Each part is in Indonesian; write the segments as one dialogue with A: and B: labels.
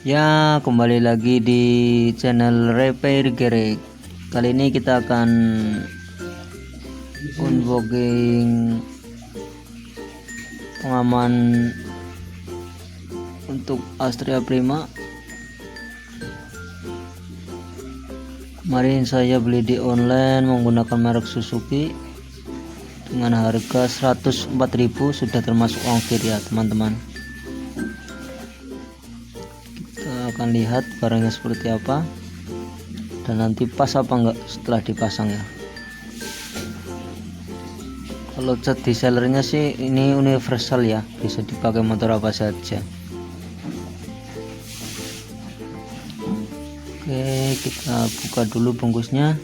A: Ya, kembali lagi di channel Repair Gerek. Kali ini kita akan unboxing pengaman untuk Astrea Prima. Kemarin saya beli di online menggunakan merek Suzuki dengan harga 104.000, sudah termasuk ongkir ya teman-teman. Kita akan lihat barangnya seperti apa dan nanti pas apa enggak setelah dipasang ya. Kalau cat di sellernya sih ini universal ya, bisa dipakai motor apa saja. Oke, kita buka dulu bungkusnya.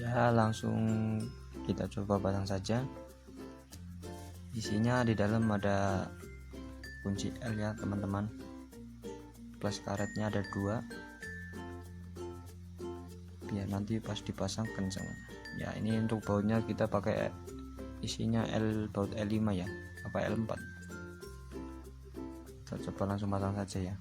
A: Ya, langsung kita coba pasang saja. Isinya di dalam ada kunci L ya teman-teman, plus karetnya ada 2 biar nanti pas dipasang kencang ya. Ini untuk bautnya kita pakai isinya baut L5 ya, apa L4. Kita coba langsung pasang saja ya.